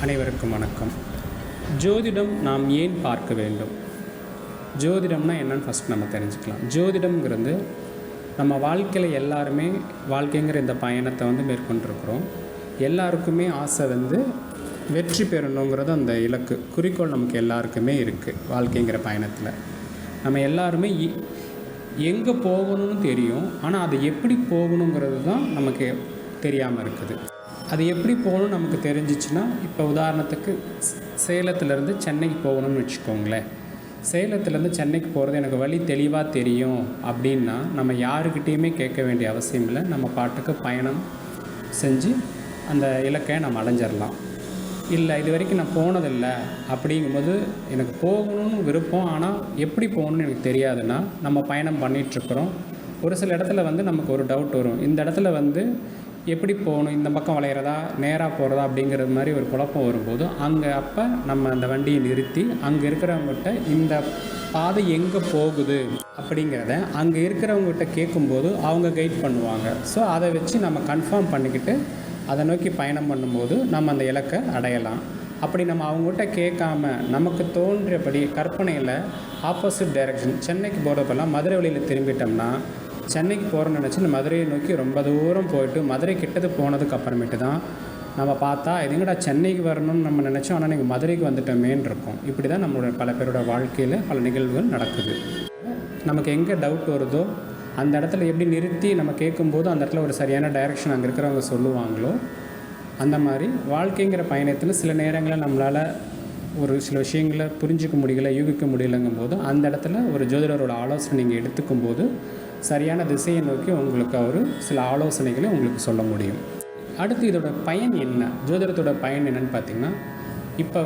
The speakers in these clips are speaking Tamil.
அனைவருக்கும் வணக்கம். ஜோதிடம் நாம் ஏன் பார்க்க வேண்டும்? ஜோதிடம்னா என்னன்னு ஃபஸ்ட் நம்ம தெரிஞ்சுக்கலாம். ஜோதிடம்ங்கிறது நம்ம வாழ்க்கையில் எல்லாருமே வாழ்க்கைங்கிற இந்த பயணத்தை மேற்கொண்டிருக்கிறோம். எல்லாருக்குமே ஆசை வெற்றி பெறணுங்கிறது அந்த இலக்கு குறிக்கோள் நமக்கு எல்லாருக்குமே இருக்குது. வாழ்க்கைங்கிற பயணத்தில் நம்ம எல்லாருமே எங்கே போகணும்னு தெரியும், ஆனால் அது எப்படி போகணுங்கிறது தான் நமக்கு தெரியாமல் இருக்குது. அது எப்படி போகணும்னு நமக்கு தெரிஞ்சிச்சுன்னா, இப்போ உதாரணத்துக்கு சேலத்துலேருந்து சென்னைக்கு போகணும்னு வச்சுக்கோங்களேன். சேலத்துலேருந்து சென்னைக்கு போகிறது எனக்கு வழி தெளிவாக தெரியும் அப்படின்னா நம்ம யாருக்கிட்டேயுமே கேட்க வேண்டிய அவசியம் இல்லை. நம்ம பாட்டுக்கு பயணம் செஞ்சு அந்த இலக்கை நம்ம அடைஞ்சிடலாம். இல்லை இது வரைக்கும் நான் போனதில்லை அப்படிங்கும்போது எனக்கு போகணும்னு விருப்பம், ஆனால் எப்படி போகணுன்னு எனக்கு தெரியாதுன்னா நம்ம பயணம் பண்ணிகிட்ருக்குறோம். ஒரு சில இடத்துல நமக்கு ஒரு டவுட் வரும். இந்த இடத்துல எப்படி போகணும், இந்த பக்கம் வளையிறதா நேராக போகிறதா அப்படிங்கிறது மாதிரி ஒரு குழப்பம் வரும்போது அப்போ நம்ம அந்த வண்டியை நிறுத்தி அங்கே இருக்கிறவங்ககிட்ட இந்த பாதை எங்கே போகுது அப்படிங்கிறத அங்கே இருக்கிறவங்ககிட்ட கேட்கும்போது அவங்க கைட் பண்ணுவாங்க. ஸோ அதை வச்சு நம்ம கன்ஃபார்ம் பண்ணிக்கிட்டு அதை நோக்கி பயணம் பண்ணும்போது நம்ம அந்த இலக்கை அடையலாம். அப்படி நம்ம அவங்ககிட்ட கேட்காம நமக்கு தோன்றியபடி கற்பனையில் ஆப்போசிட் டைரெக்ஷன் சென்னைக்கு போகிறப்பெல்லாம் மதுரை வழியில் திரும்பிட்டோம்னா சென்னைக்கு போகிறோன்னு நினச்சி இந்த மதுரையை நோக்கி ரொம்ப தூரம் போயிட்டு மதுரை கிட்டது போனதுக்கு அப்புறமேட்டு தான் நம்ம பார்த்தா எதுங்கடா சென்னைக்கு வரணும்னு நம்ம நினச்சோம், ஆனால் நீங்கள் மதுரைக்கு வந்துட்டோமேன்னு இருக்கும். இப்படி தான் நம்மளோட பல பேரோட வாழ்க்கையில் பல நிகழ்வுகள் நடக்குது. நமக்கு எங்கே டவுட் வருதோ அந்த இடத்துல எப்படி நிறுத்தி நம்ம கேட்கும்போது அந்த இடத்துல ஒரு சரியான டைரெக்ஷன் அங்கே இருக்கிறவங்க சொல்லுவாங்களோ அந்த மாதிரி வாழ்க்கைங்கிற பயணத்தில் சில நேரங்களில் நம்மளால் ஒரு சில விஷயங்களை புரிஞ்சிக்க முடியல, யூகிக்க முடியலைங்கும் போது அந்த இடத்துல ஒரு ஜோதிடரோட ஆலோசனை நீங்கள் எடுத்துக்கும்போது சரியான திசையை நோக்கி உங்களுக்கு அவர் சில ஆலோசனைகளை உங்களுக்கு சொல்ல முடியும். அடுத்து இதோட பயன் என்ன, ஜோதிடத்தோட பயன் என்னன்னு பார்த்திங்கன்னா, இப்போ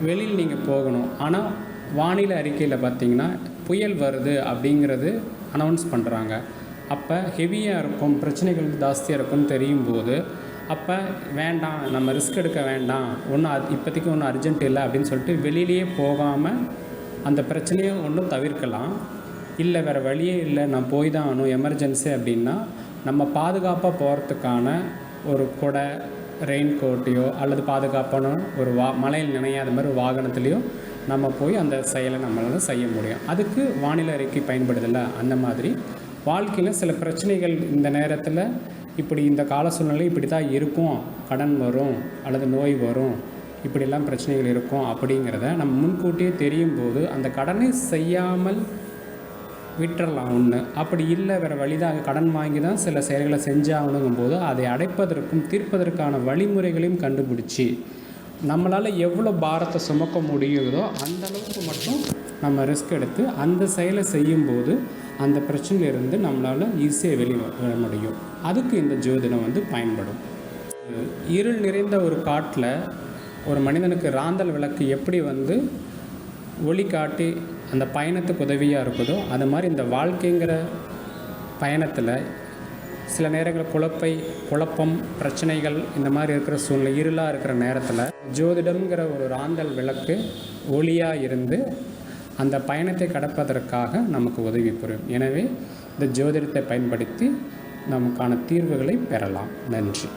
வெளியில் நீங்கள் போகணும், ஆனால் வானிலை அறிக்கையில் பார்த்திங்கன்னா புயல் வருது அப்படிங்கிறது அனௌன்ஸ் பண்ணுறாங்க. அப்போ ஹெவியாக இருக்கும், பிரச்சனைகள் ஜாஸ்தியாக இருக்கும்னு தெரியும் போது அப்போ வேண்டாம், நம்ம ரிஸ்க் எடுக்க வேண்டாம், இப்போதைக்கு ஒன்றும் அர்ஜென்ட் இல்லை அப்படின்னு சொல்லிட்டு வெளியிலேயே போகாமல் அந்த பிரச்சனையை ஒன்றும் தவிர்க்கலாம். இல்லை வேறு வழியே இல்லை, நான் போய் தான் ஆகணும் எமர்ஜென்சி அப்படின்னா நம்ம பாதுகாப்பாக போகிறதுக்கான ஒரு கொடை, ரெயின் கோட்டையோ அல்லது பாதுகாப்பான ஒரு மழையில் நினையாத மாதிரி வாகனத்துலேயோ நம்ம போய் அந்த செயலை நம்மளால் செய்ய முடியும். அதுக்கு வானிலை அறிக்கை பயன்படுதில்லை. அந்த மாதிரி வாழ்க்கையில் சில பிரச்சனைகள் இந்த நேரத்தில் இப்படி இந்த கால சூழ்நிலை இப்படி தான் இருக்கும், கடன் வரும் அல்லது நோய் வரும், இப்படிலாம் பிரச்சனைகள் இருக்கும் அப்படிங்கிறத நம்ம முன்கூட்டியே தெரியும் போது அந்த கடனை செய்யாமல் விட்டுறலாம் ஒன்று. அப்படி இல்லை வேறு வழிதான், கடன் வாங்கி தான் சில செயல்களை செஞ்சாகணுங்கும் போது அதை அடைப்பதற்கும் தீர்ப்பதற்கான வழிமுறைகளையும் கண்டுபிடிச்சி நம்மளால் எவ்வளோ பாரத்தை சுமக்க முடியுதோ அந்தளவுக்கு மட்டும் நம்ம ரிஸ்க் எடுத்து அந்த செயலை செய்யும்போது அந்த பிரச்சனையிலிருந்து நம்மளால் ஈஸியாக வெளியே முடியும். அதுக்கு இந்த ஜோதிடம் பயன்படும். இருள் நிறைந்த ஒரு காட்டில் ஒரு மனிதனுக்கு ராந்தல் விளக்கு எப்படி ஒளி காட்டி அந்த பயணத்துக்கு உதவியாக இருக்குதோ அது மாதிரி இந்த வாழ்க்கைங்கிற பயணத்தில் சில நேரங்கள் குழப்பம் பிரச்சனைகள் இந்த மாதிரி இருக்கிற சூழ்நிலை, இருளாக இருக்கிற நேரத்தில் ஜோதிடம்ங்கிற ஒரு ராந்தல் விளக்கு ஒளியாக இருந்து அந்த பயணத்தை கடப்பதற்காக நமக்கு உதவி புரியும். எனவே இந்த ஜோதிடத்தை பயன்படுத்தி நமக்கான தீர்வுகளை பெறலாம். நன்றி.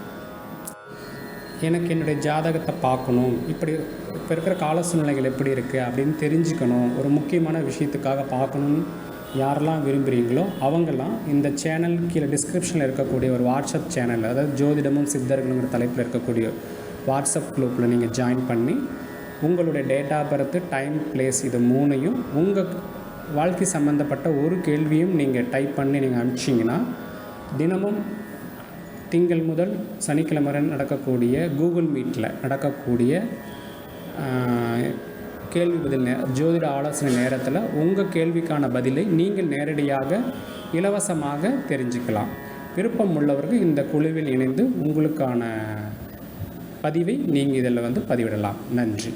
எனக்கு என்னுடைய ஜாதகத்தை பார்க்கணும், இப்போ இருக்கிற கால சூழ்நிலைகள் எப்படி இருக்குது அப்படின்னு தெரிஞ்சுக்கணும், ஒரு முக்கியமான விஷயத்துக்காக பார்க்கணுன்னு யாரெல்லாம் விரும்புகிறீங்களோ அவங்கெல்லாம் இந்த சேனல் கீழே டிஸ்கிரிப்ஷனில் இருக்கக்கூடிய ஒரு வாட்ஸ்அப் சேனல், அதாவது ஜோதிடமும் சித்தர்களுங்கிற தலைப்பில் இருக்கக்கூடிய வாட்ஸ்அப் குரூப்பில் நீங்கள் ஜாயின் பண்ணி உங்களுடைய date of birth, time, place இது மூணையும் உங்கள் வாழ்க்கை சம்மந்தப்பட்ட ஒரு கேள்வியும் நீங்கள் டைப் பண்ணி நீங்கள் அனுப்பிச்சிங்கன்னா தினமும் திங்கள் முதல் சனிக்கிழமை வரை நடக்கக்கூடிய கூகுள் மீட்டில் நடக்கக்கூடிய கேள்வி பதில் ஜோதிட ஆலோசனை நேரத்தில் உங்கள் கேள்விக்கான பதிலை நீங்கள் நேரடியாக இலவசமாக தெரிஞ்சுக்கலாம். விருப்பம் உள்ளவர்கள் இந்த குழுவில் இணைந்து உங்களுக்கான பதிவை நீங்கள் இதில் பதிவிடலாம். நன்றி.